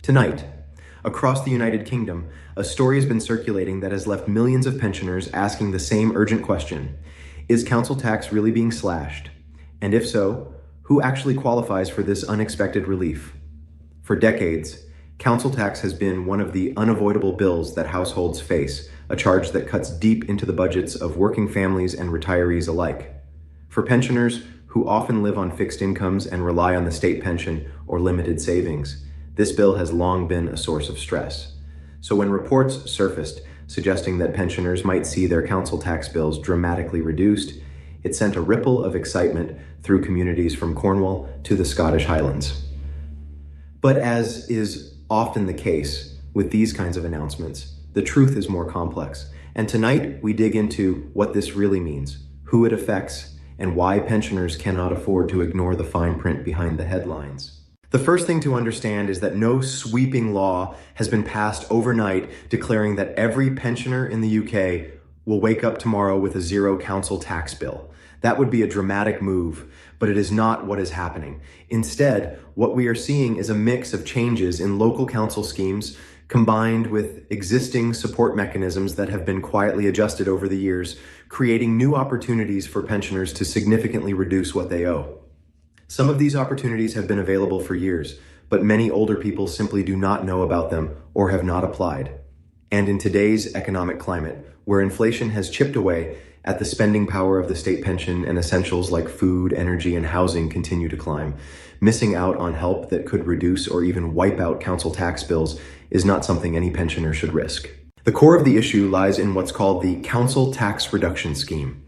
Tonight, across the United Kingdom, a story has been circulating that has left millions of pensioners asking the same urgent question: is council tax really being slashed? And if so, who actually qualifies for this unexpected relief? For decades, council tax has been one of the unavoidable bills that households face, a charge that cuts deep into the budgets of working families and retirees alike. For pensioners who often live on fixed incomes and rely on the state pension or limited savings, this bill has long been a source of stress. So when reports surfaced suggesting that pensioners might see their council tax bills dramatically reduced, it sent a ripple of excitement through communities from Cornwall to the Scottish Highlands. But as is often the case with these kinds of announcements, the truth is more complex. And tonight we dig into what this really means, who it affects, and why pensioners cannot afford to ignore the fine print behind the headlines. The first thing to understand is that no sweeping law has been passed overnight declaring that every pensioner in the UK will wake up tomorrow with a zero council tax bill. That would be a dramatic move, but it is not what is happening. Instead, what we are seeing is a mix of changes in local council schemes combined with existing support mechanisms that have been quietly adjusted over the years, creating new opportunities for pensioners to significantly reduce what they owe. Some of these opportunities have been available for years, but many older people simply do not know about them or have not applied. And in today's economic climate, where inflation has chipped away at the spending power of the state pension and essentials like food, energy, and housing continue to climb, missing out on help that could reduce or even wipe out council tax bills is not something any pensioner should risk. The core of the issue lies in what's called the Council Tax Reduction Scheme.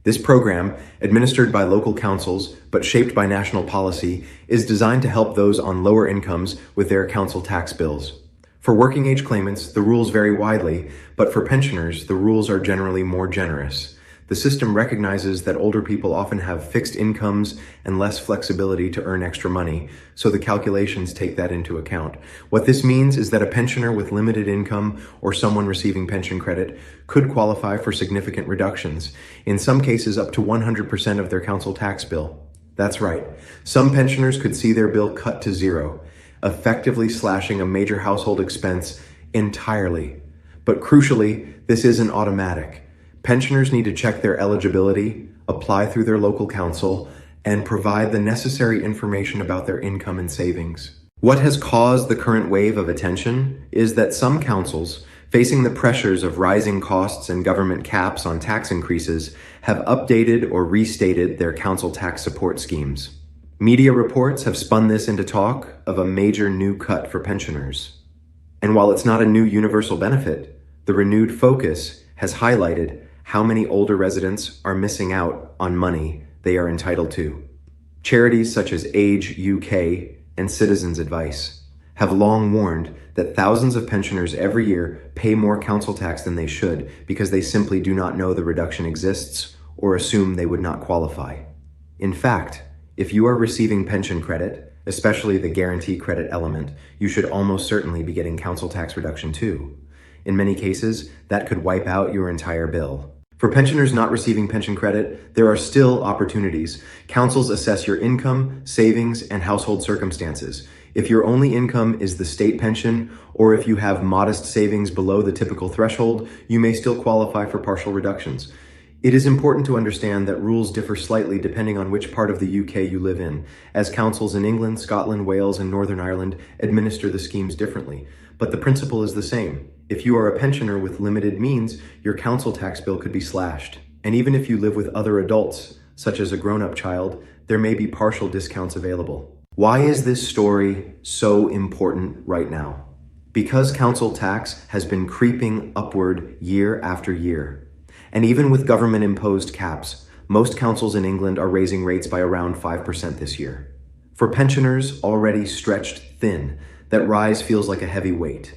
This program, administered by local councils but shaped by national policy, is designed to help those on lower incomes with their council tax bills. For working age claimants, the rules vary widely, but for pensioners, the rules are generally more generous. The system recognizes that older people often have fixed incomes and less flexibility to earn extra money, so the calculations take that into account. What this means is that a pensioner with limited income or someone receiving pension credit could qualify for significant reductions, in some cases up to 100% of their council tax bill. That's right, some pensioners could see their bill cut to zero, effectively slashing a major household expense entirely. But crucially, this isn't automatic. Pensioners need to check their eligibility, apply through their local council, and provide the necessary information about their income and savings. What has caused the current wave of attention is that some councils, facing the pressures of rising costs and government caps on tax increases, have updated or restated their council tax support schemes. Media reports have spun this into talk of a major new cut for pensioners. And while it's not a new universal benefit, the renewed focus has highlighted how many older residents are missing out on money they are entitled to. Charities such as Age UK and Citizens Advice have long warned that thousands of pensioners every year pay more council tax than they should because they simply do not know the reduction exists or assume they would not qualify. In fact, if you are receiving pension credit, especially the guarantee credit element, you should almost certainly be getting council tax reduction too. In many cases, that could wipe out your entire bill. For pensioners not receiving pension credit, there are still opportunities. Councils assess your income, savings, and household circumstances. If your only income is the state pension, or if you have modest savings below the typical threshold, you may still qualify for partial reductions. It is important to understand that rules differ slightly depending on which part of the UK you live in, as councils in England, Scotland, Wales, and Northern Ireland administer the schemes differently. But the principle is the same. If you are a pensioner with limited means, your council tax bill could be slashed. And even if you live with other adults, such as a grown-up child, there may be partial discounts available. Why is this story so important right now? Because council tax has been creeping upward year after year. And even with government-imposed caps, most councils in England are raising rates by around 5% this year. For pensioners already stretched thin, that rise feels like a heavy weight.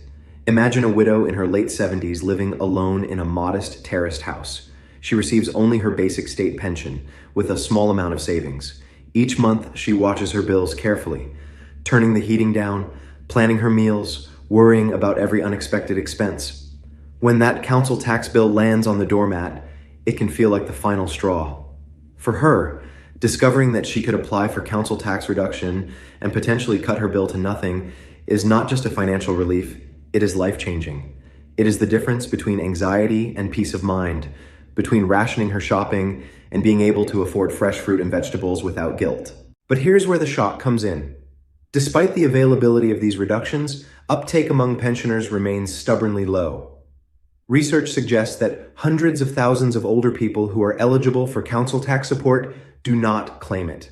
Imagine a widow in her late 70s living alone in a modest terraced house. She receives only her basic state pension with a small amount of savings. Each month, she watches her bills carefully, turning the heating down, planning her meals, worrying about every unexpected expense. When that council tax bill lands on the doormat, it can feel like the final straw. For her, discovering that she could apply for council tax reduction and potentially cut her bill to nothing is not just a financial relief, it is life-changing. It is the difference between anxiety and peace of mind, between rationing her shopping and being able to afford fresh fruit and vegetables without guilt. But here's where the shock comes in. Despite the availability of these reductions, uptake among pensioners remains stubbornly low. Research suggests that hundreds of thousands of older people who are eligible for council tax support do not claim it.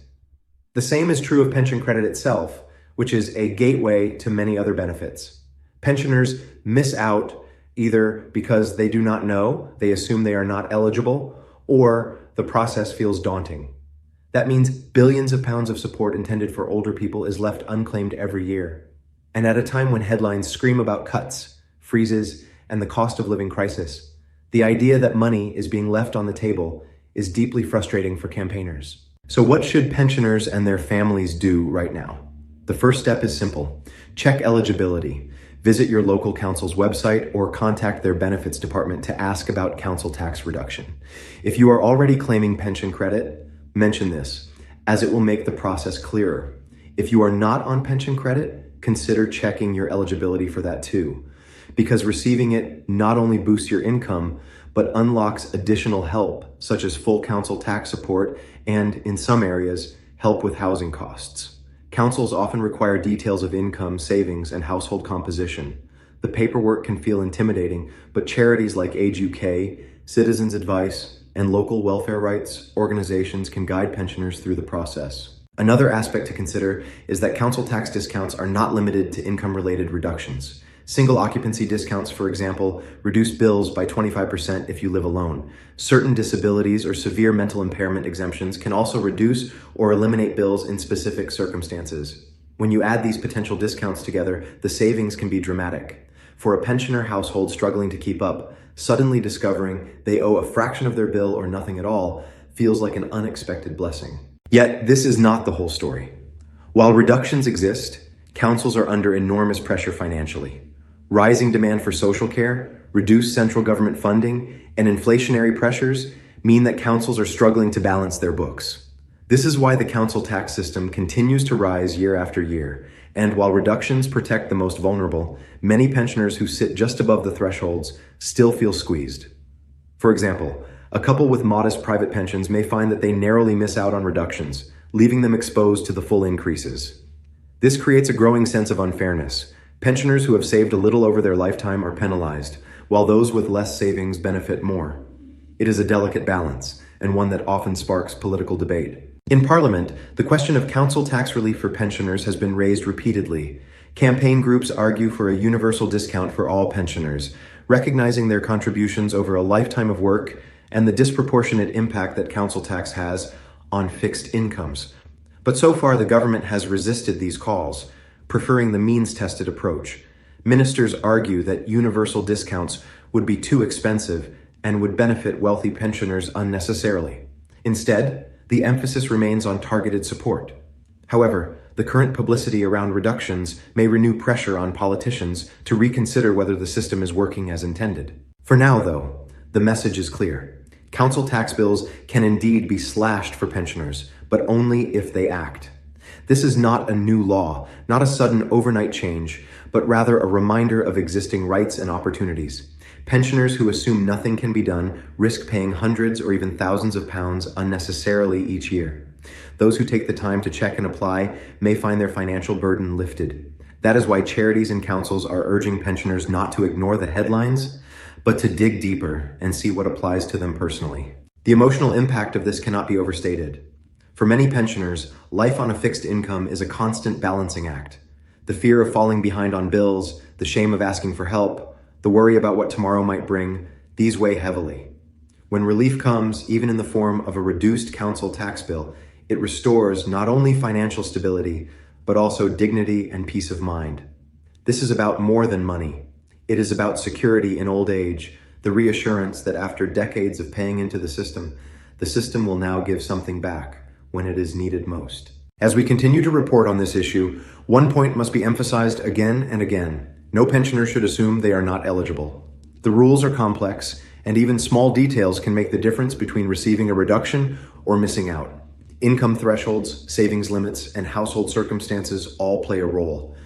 The same is true of pension credit itself, which is a gateway to many other benefits. Pensioners miss out either because they do not know, they assume they are not eligible, or the process feels daunting. That means billions of pounds of support intended for older people is left unclaimed every year. And at a time when headlines scream about cuts, freezes, and the cost of living crisis, the idea that money is being left on the table is deeply frustrating for campaigners. So what should pensioners and their families do right now? The first step is simple. Check eligibility. Visit your local council's website or contact their benefits department to ask about council tax reduction. If you are already claiming pension credit, mention this, as it will make the process clearer. If you are not on pension credit, consider checking your eligibility for that too, because receiving it not only boosts your income, but unlocks additional help, such as full council tax support and, in some areas, help with housing costs. Councils often require details of income, savings, and household composition. The paperwork can feel intimidating, but charities like Age UK, Citizens Advice, and local welfare rights organizations can guide pensioners through the process. Another aspect to consider is that council tax discounts are not limited to income-related reductions. Single occupancy discounts, for example, reduce bills by 25% if you live alone. Certain disabilities or severe mental impairment exemptions can also reduce or eliminate bills in specific circumstances. When you add these potential discounts together, the savings can be dramatic. For a pensioner household struggling to keep up, suddenly discovering they owe a fraction of their bill or nothing at all feels like an unexpected blessing. Yet, this is not the whole story. While reductions exist, councils are under enormous pressure financially. Rising demand for social care, reduced central government funding, and inflationary pressures mean that councils are struggling to balance their books. This is why the council tax system continues to rise year after year, and while reductions protect the most vulnerable, many pensioners who sit just above the thresholds still feel squeezed. For example, a couple with modest private pensions may find that they narrowly miss out on reductions, leaving them exposed to the full increases. This creates a growing sense of unfairness. Pensioners who have saved a little over their lifetime are penalized, while those with less savings benefit more. It is a delicate balance, and one that often sparks political debate. In Parliament, the question of council tax relief for pensioners has been raised repeatedly. Campaign groups argue for a universal discount for all pensioners, recognizing their contributions over a lifetime of work and the disproportionate impact that council tax has on fixed incomes. But so far, the government has resisted these calls, preferring the means-tested approach. Ministers argue that universal discounts would be too expensive and would benefit wealthy pensioners unnecessarily. Instead, the emphasis remains on targeted support. However, the current publicity around reductions may renew pressure on politicians to reconsider whether the system is working as intended. For now, though, the message is clear. Council tax bills can indeed be slashed for pensioners, but only if they act. This is not a new law, not a sudden overnight change, but rather a reminder of existing rights and opportunities. Pensioners who assume nothing can be done risk paying hundreds or even thousands of pounds unnecessarily each year. Those who take the time to check and apply may find their financial burden lifted. That is why charities and councils are urging pensioners not to ignore the headlines, but to dig deeper and see what applies to them personally. The emotional impact of this cannot be overstated. For many pensioners, life on a fixed income is a constant balancing act. The fear of falling behind on bills, the shame of asking for help, the worry about what tomorrow might bring, these weigh heavily. When relief comes, even in the form of a reduced council tax bill, it restores not only financial stability, but also dignity and peace of mind. This is about more than money. It is about security in old age, the reassurance that after decades of paying into the system will now give something back when it is needed most. As we continue to report on this issue, one point must be emphasized again and again. No pensioner should assume they are not eligible. The rules are complex, and even small details can make the difference between receiving a reduction or missing out. Income thresholds, savings limits, and household circumstances all play a role.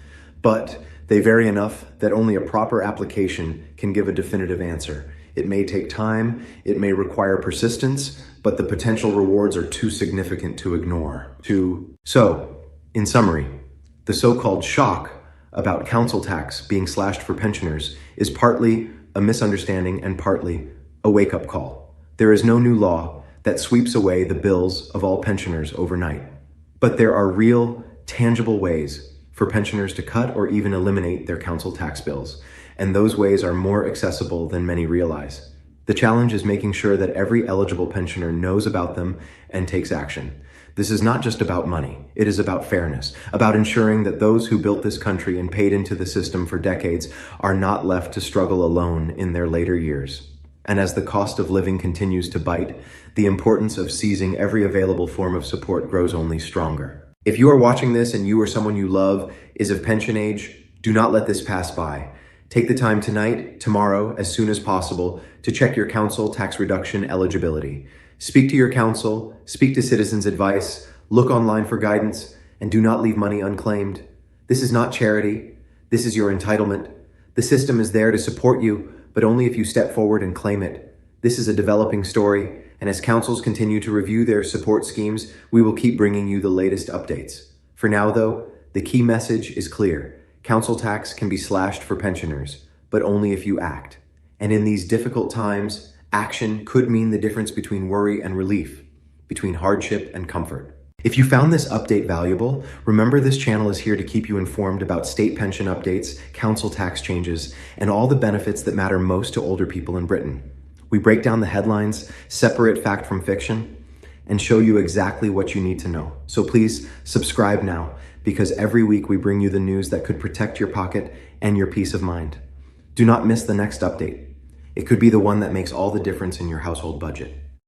But They vary enough that only a proper application can give a definitive answer. It may take time, it may require persistence, but the potential rewards are too significant to ignore. So, in summary, the so-called shock about council tax being slashed for pensioners is partly a misunderstanding and partly a wake-up call. There is no new law that sweeps away the bills of all pensioners overnight. But there are real, tangible ways for pensioners to cut or even eliminate their council tax bills, and those ways are more accessible than many realize. The challenge is making sure that every eligible pensioner knows about them and takes action. This is not just about money. It is about fairness, about ensuring that those who built this country and paid into the system for decades are not left to struggle alone in their later years. And as the cost of living continues to bite, the importance of seizing every available form of support grows only stronger. If you are watching this and you or someone you love is of pension age, do not let this pass by. Take the time tonight, tomorrow, as soon as possible, to check your council tax reduction eligibility. Speak to your council, speak to Citizens Advice, look online for guidance, and do not leave money unclaimed. This is not charity. This is your entitlement. The system is there to support you, but only if you step forward and claim it. This is a developing story, and as councils continue to review their support schemes, we will keep bringing you the latest updates. For now, though, the key message is clear. Council tax can be slashed for pensioners, but only if you act. And in these difficult times, action could mean the difference between worry and relief, between hardship and comfort. If you found this update valuable, remember this channel is here to keep you informed about state pension updates, council tax changes, and all the benefits that matter most to older people in Britain. We break down the headlines, separate fact from fiction, and show you exactly what you need to know. So please subscribe now, because every week we bring you the news that could protect your pocket and your peace of mind. Do not miss the next update. It could be the one that makes all the difference in your household budget.